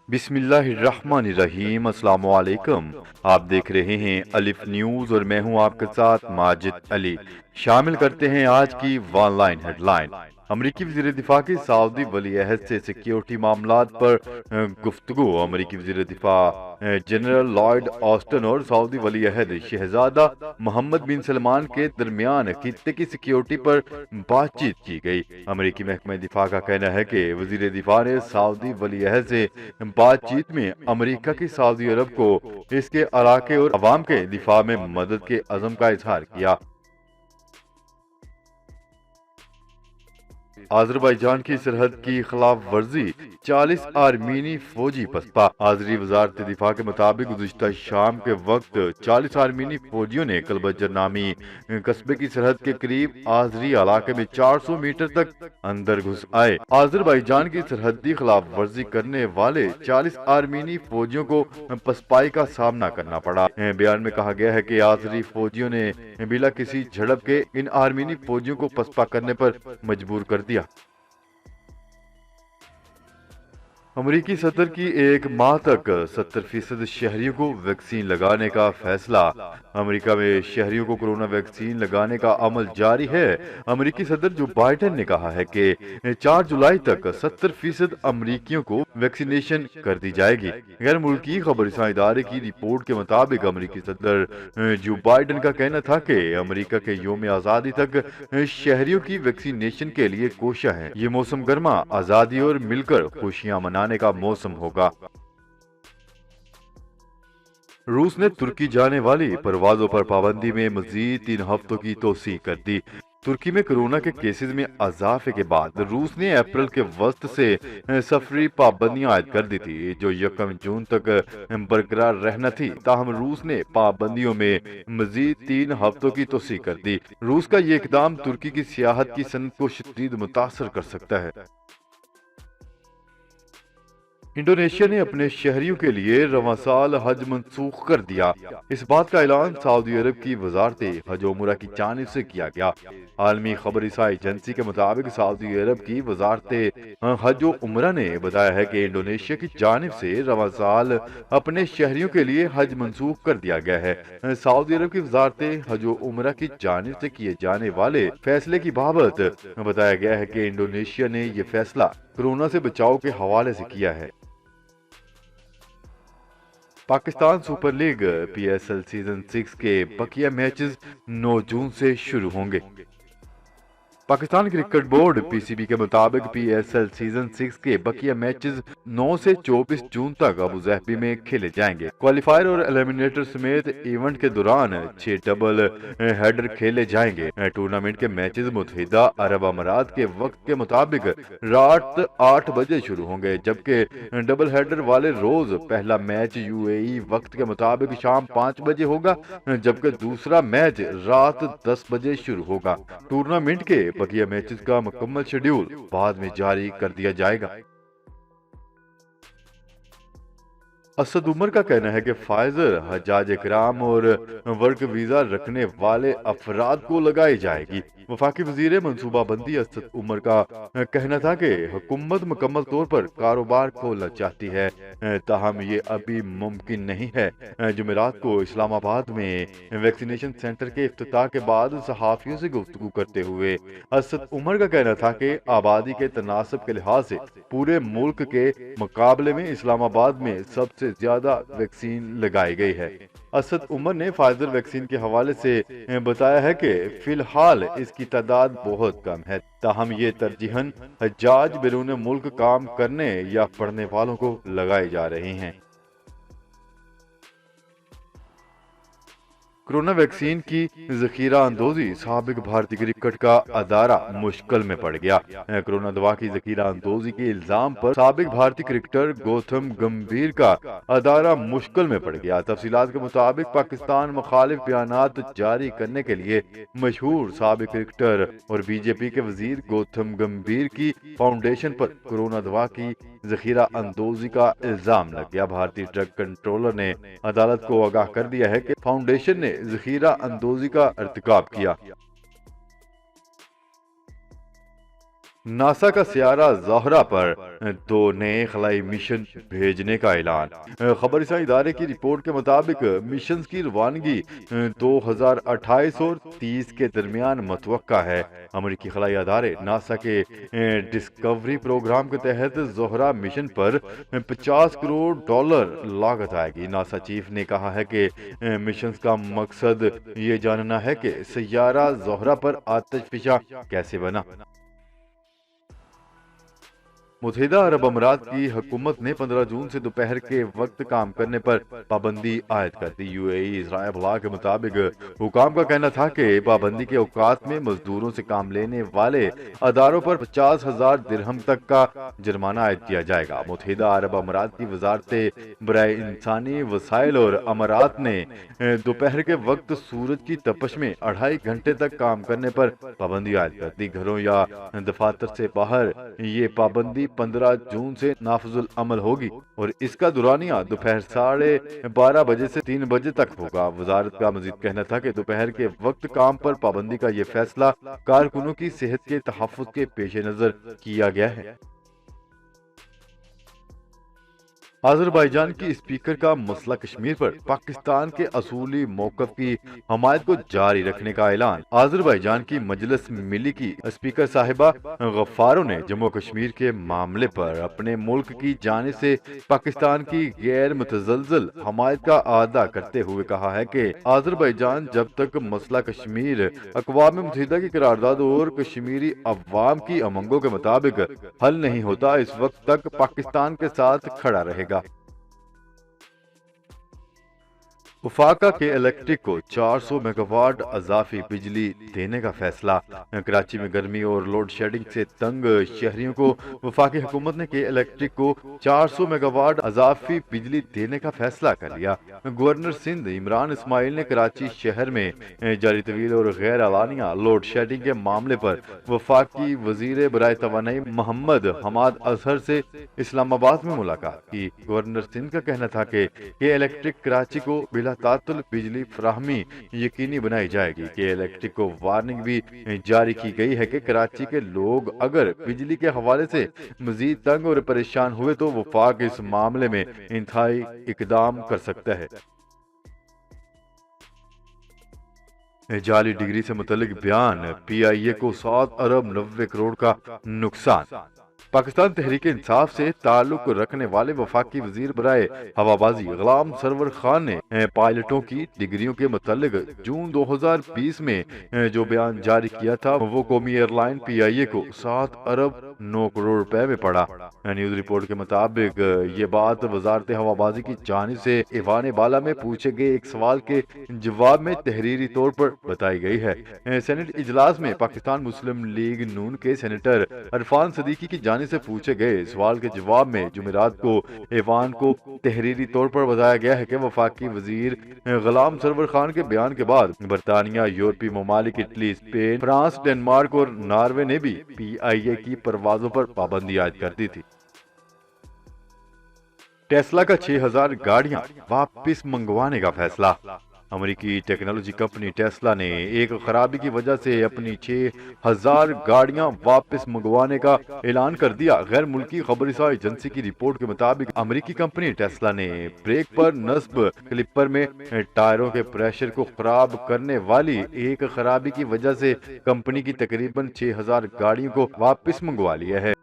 بسم اللہ الرحمن الرحیم۔ السلام علیکم، آپ دیکھ رہے ہیں الف نیوز اور میں ہوں آپ کے ساتھ ماجد علی۔ شامل کرتے ہیں آج کی ون لائن ہیڈ لائن۔ امریکی وزیر دفاع کی سعودی ولی عہد سے سیکیورٹی معاملات پر گفتگو۔ امریکی وزیر دفاع جنرل لائیڈ آسٹن اور سعودی ولی عہد شہزادہ محمد بن سلمان کے درمیان خطے کی سیکیورٹی پر بات چیت کی گئی۔ امریکی محکمہ دفاع کا کہنا ہے کہ وزیر دفاع نے سعودی ولی عہد سے بات چیت میں امریکہ کی سعودی عرب کو اس کے علاقے اور عوام کے دفاع میں مدد کے عزم کا اظہار کیا۔ آذربائیجان کی سرحد کی خلاف ورزی، 40 آرمینی فوجی پسپا۔ آذری وزارت دفاع کے مطابق گزشتہ شام کے وقت 40 آرمینی فوجیوں نے کلبجر نامی قصبے کی سرحد کے قریب آذری علاقے میں 400 میٹر تک اندر گھس آئے۔ آذربائیجان کی سرحدی خلاف ورزی کرنے والے 40 آرمینی فوجیوں کو پسپائی کا سامنا کرنا پڑا۔ بیان میں کہا گیا ہے کہ آذری فوجیوں نے بلا کسی جھڑپ کے ان آرمینی فوجیوں کو پسپا کرنے پر مجبور کر دیا۔ امریکی صدر کی ایک ماہ تک 70% شہریوں کو ویکسین لگانے کا فیصلہ۔ امریکہ میں شہریوں کو کورونا ویکسین لگانے کا عمل جاری ہے۔ امریکی صدر جو بائیڈن نے کہا ہے کہ 4 جولائی تک 70% امریکیوں کو ویکسینیشن کر دی جائے گی۔ غیر ملکی خبر رساں ادارے کی رپورٹ کے مطابق امریکی صدر جو بائیڈن کا کہنا تھا کہ امریکہ کے یوم آزادی تک شہریوں کی ویکسینیشن کے لیے کوشاں ہیں۔ یہ موسم گرما، آزادی اور مل کر خوشیاں منانے کا موسم ہوگا۔ روس نے ترکی جانے والی پروازوں پر پابندی میں مزید 3 ہفتوں کی توسیع کر دی۔ ترکی میں کورونا کے کیسز میں اضافے کے بعد روس نے اپریل کے وسط سے سفری پابندیاں عائد کر دی تھی، جو 1 جون تک برقرار رہنا تھی۔ تاہم روس نے پابندیوں میں مزید 3 ہفتوں کی توسیع کر دی۔ روس کا یہ اقدام ترکی کی سیاحت کی صنعت کو شدید متاثر کر سکتا ہے۔ انڈونیشیا نے اپنے شہریوں کے لیے رواں سال حج منسوخ کر دیا۔ اس بات کا اعلان سعودی عرب کی وزارت حج و عمرہ کی جانب سے کیا گیا۔ عالمی خبر رساں ایجنسی کے مطابق سعودی عرب کی وزارت حج و عمرہ نے بتایا ہے کہ انڈونیشیا کی جانب سے رواں سال اپنے شہریوں کے لیے حج منسوخ کر دیا گیا ہے۔ سعودی عرب کی وزارت حج و عمرہ کی جانب سے کیے جانے والے فیصلے کی بابت بتایا گیا ہے کہ انڈونیشیا نے یہ فیصلہ کورونا سے بچاؤ کے حوالے سے کیا ہے۔ Pakistan super league PSL season 6 کے بقیہ میچز 9 جون سے شروع ہوں گے۔ پاکستان کرکٹ بورڈ PCB کے مطابق PSL سیزن 6 کے بقیہ میچز 9 سے 24 جون تک ابوظہبی میں کھیلے جائیں گے۔ کوالیفائر اور ایلیمنیٹر سمیت ایونٹ کے دوران 6 ڈبل ہیڈر کھیلے جائیں گے۔ ٹورنامنٹ کے میچز متحدہ عرب امارات کے وقت کے مطابق رات 8 بجے شروع ہوں گے، جبکہ ڈبل ہیڈر والے روز پہلا میچ UAE وقت کے مطابق شام 5 بجے ہوگا، جبکہ دوسرا میچ رات 10 بجے شروع ہوگا۔ ٹورنامنٹ کے بقیہ میچز کا مکمل شیڈیول بعد میں جاری کر دیا جائے گا۔ اسد عمر کا کہنا ہے کہ فائزر حجاج اکرام اور ورک ویزا رکھنے والے افراد کو لگائی جائے گی۔ وفاقی وزیر منصوبہ بندی اسد عمر کا کہنا تھا کہ حکومت مکمل طور پر کاروبار کھولنا چاہتی ہے، تاہم یہ ابھی ممکن نہیں ہے۔ جمعرات کو اسلام آباد میں ویکسینیشن سینٹر کے افتتاح کے بعد صحافیوں سے گفتگو کرتے ہوئے اسد عمر کا کہنا تھا کہ آبادی کے تناسب کے لحاظ سے پورے ملک کے مقابلے میں اسلام آباد میں سب سے زیادہ ویکسین لگائی گئی ہے۔ اسد عمر نے فائزر ویکسین کے حوالے سے بتایا ہے کہ فی الحال اس کی تعداد بہت کم ہے، تاہم یہ ترجیحاً حجاج بیرون ملک کام کرنے یا پڑھنے والوں کو لگائی جا رہی ہیں۔ کورونا ویکسین کی ذخیرہ اندوزی، سابق بھارتی کرکٹ کا ادارہ مشکل میں پڑ گیا۔ کورونا دوا کی ذخیرہ اندوزی کے الزام پر سابق بھارتی کرکٹر گوتم گمبھیر کا ادارہ مشکل میں پڑ گیا۔ تفصیلات کے مطابق پاکستان مخالف بیانات جاری کرنے کے لیے مشہور سابق کرکٹر اور BJP کے وزیر گوتم گمبھیر کی فاؤنڈیشن پر کورونا دوا کی ذخیرہ اندوزی کا الزام لگ گیا۔ بھارتی ڈرگ کنٹرولر نے عدالت کو آگاہ کر دیا ہے کہ فاؤنڈیشن نے ذخیرہ اندوزی کا ارتکاب کیا۔ ناسا کا سیارہ زہرہ پر 2 نئے خلائی مشن بھیجنے کا اعلان۔ خبر رساں ادارے کی رپورٹ کے مطابق مشنز کی روانگی 2028 اور 30 کے درمیان متوقع ہے۔ امریکی خلائی ادارے ناسا کے ڈسکوری پروگرام کے تحت زہرہ مشن پر $50 کروڑ لاگت آئے گی۔ ناسا چیف نے کہا ہے کہ مشنز کا مقصد یہ جاننا ہے کہ سیارہ زہرہ پر آتش فشاں کیسے بنا۔ متحدہ عرب امارات کی حکومت نے 15 جون سے دوپہر کے وقت کام کرنے پر پابندی عائد کر دی۔ UAE ذرائع ابلاغ کے مطابق حکام کا کہنا تھا کہ پابندی کے اوقات میں مزدوروں سے کام لینے والے اداروں پر 50,000 درہم تک کا جرمانہ عائد کیا جائے گا۔ متحدہ عرب امارات کی وزارت برائے انسانی وسائل اور امارات نے دوپہر کے وقت سورج کی تپش میں 2.5 گھنٹے تک کام کرنے پر پابندی عائد کر دی۔ گھروں یا دفاتر سے باہر یہ پابندی 15 جون سے نافذ العمل ہوگی اور اس کا دورانیہ دوپہر 12:30 بجے سے 3 بجے تک ہوگا۔ وزارت کا مزید کہنا تھا کہ دوپہر کے وقت کام پر پابندی کا یہ فیصلہ کارکنوں کی صحت کے تحفظ کے پیش نظر کیا گیا ہے۔ آذربائیجان کی اسپیکر کا مسئلہ کشمیر پر پاکستان کے اصولی موقف کی حمایت کو جاری رکھنے کا اعلان۔ آذربائیجان کی مجلس ملی کی اسپیکر صاحبہ غفارو نے جموں کشمیر کے معاملے پر اپنے ملک کی جانب سے پاکستان کی غیر متزلزل حمایت کا اعادہ کرتے ہوئے کہا ہے کہ آذربائیجان جب تک مسئلہ کشمیر اقوام متحدہ کی قرارداد اور کشمیری عوام کی امنگوں کے مطابق حل نہیں ہوتا، اس وقت تک پاکستان کے ساتھ کھڑا رہے گا۔ وفاقہ کے الیکٹرک کو 400 میگا واٹ اضافی بجلی دینے کا فیصلہ۔ کراچی میں گرمی اور لوڈ شیڈنگ سے تنگ شہریوں کو وفاقی حکومت نے کے الیکٹرک کو 400 میگا واٹ اضافی بجلی دینے کا فیصلہ کر لیا۔ گورنر سندھ عمران اسماعیل نے کراچی شہر میں جاری طویل اور غیر اعلانیہ لوڈ شیڈنگ کے معاملے پر وفاقی وزیر برائے توانائی محمد حماد اظہر سے اسلام آباد میں ملاقات کی۔ گورنر سندھ کا کہنا تھا کہ الیکٹرک کراچی کو بلا تعطل بجلی فراہمی یقینی بنائی جائے گی۔ کہ الیکٹرک کو وارننگ بھی جاری کی گئی ہے کہ کراچی کے لوگ اگر بجلی کے حوالے سے مزید تنگ اور پریشان ہوئے تو وفاق اس معاملے میں انتہائی اقدام کر سکتا ہے۔ جعلی ڈگری سے متعلق بیان، PIA کو 7 ارب 90 کروڑ کا نقصان۔ پاکستان تحریک انصاف سے تعلق رکھنے والے وفاقی وزیر برائے ہوابازی غلام سرور خان نے پائلٹوں کی ڈگریوں کے متعلق جون 2020 میں جو بیان جاری کیا تھا وہ قومی ایئر لائن PIA کو 7 ارب 9 کروڑ روپے میں پڑا۔ نیوز رپورٹ کے مطابق یہ بات وزارت ہوابازی کی جانب سے ایوان بالا میں پوچھے گئے ایک سوال کے جواب میں تحریری طور پر بتائی گئی ہے۔ سینٹ اجلاس میں پاکستان مسلم لیگ نون کے سینیٹر عرفان صدیقی کی جانب سے پوچھے گئے سوال کے جواب میں جمعرات کو ایوان کو تحریری طور پر بتایا گیا ہے کہ وفاقی وزیر غلام سرور خان کے بیان کے بعد برطانیہ، یورپی ممالک، اٹلی، اسپین، فرانس، ڈنمارک اور ناروے نے بھی PIA کی پروازوں پر پابندی عائد کر دی تھی۔ ٹیسلا کا 6,000 گاڑیاں واپس منگوانے کا فیصلہ۔ امریکی ٹیکنالوجی کمپنی ٹیسلا نے ایک خرابی کی وجہ سے اپنی 6,000 گاڑیاں واپس منگوانے کا اعلان کر دیا۔ غیر ملکی خبر رساں ایجنسی کی رپورٹ کے مطابق امریکی کمپنی ٹیسلا نے بریک پر نصب کلپر میں ٹائروں کے پریشر کو خراب کرنے والی ایک خرابی کی وجہ سے کمپنی کی تقریباً 6,000 گاڑیوں کو واپس منگوا لیا ہے۔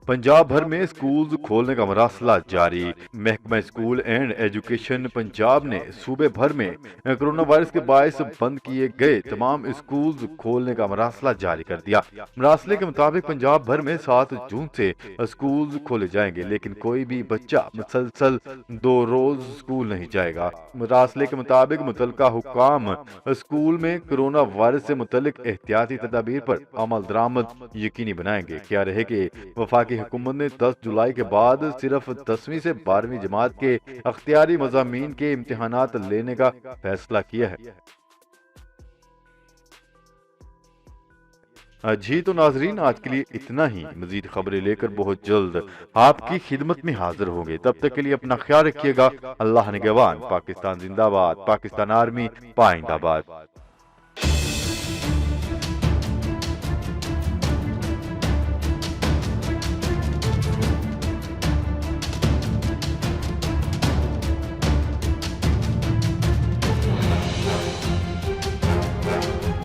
پنجاب بھر میں سکولز کھولنے کا مراسلہ جاری۔ محکمہ اسکول اینڈ ایجوکیشن پنجاب نے صوبے بھر میں کرونا وائرس کے باعث بند کیے گئے تمام اسکولز کھولنے کا مراسلہ جاری کر دیا۔ مراسلے کے مطابق پنجاب بھر میں 7 جون سے اسکولز کھولے جائیں گے، لیکن کوئی بھی بچہ مسلسل 2 روز اسکول نہیں جائے گا۔ مراسلے کے مطابق متعلقہ حکام اسکول میں کرونا وائرس سے متعلق احتیاطی تدابیر پر عمل درآمد یقینی بنائیں گے۔ کیا رہے کہ وفاقی حکومت نے 10 جولائی کے بعد صرف 10ویں سے 12ویں جماعت کے اختیاری مضامین کے امتحانات لینے کا فیصلہ کیا ہے۔ جی تو ناظرین، آج کے لیے اتنا ہی۔ مزید خبریں لے کر بہت جلد آپ کی خدمت میں حاضر ہوں گے۔ تب تک کے لیے اپنا خیال رکھیے گا۔ اللہ نگہبان۔ پاکستان زندہ باد۔ پاکستان آرمی پائندہ باد۔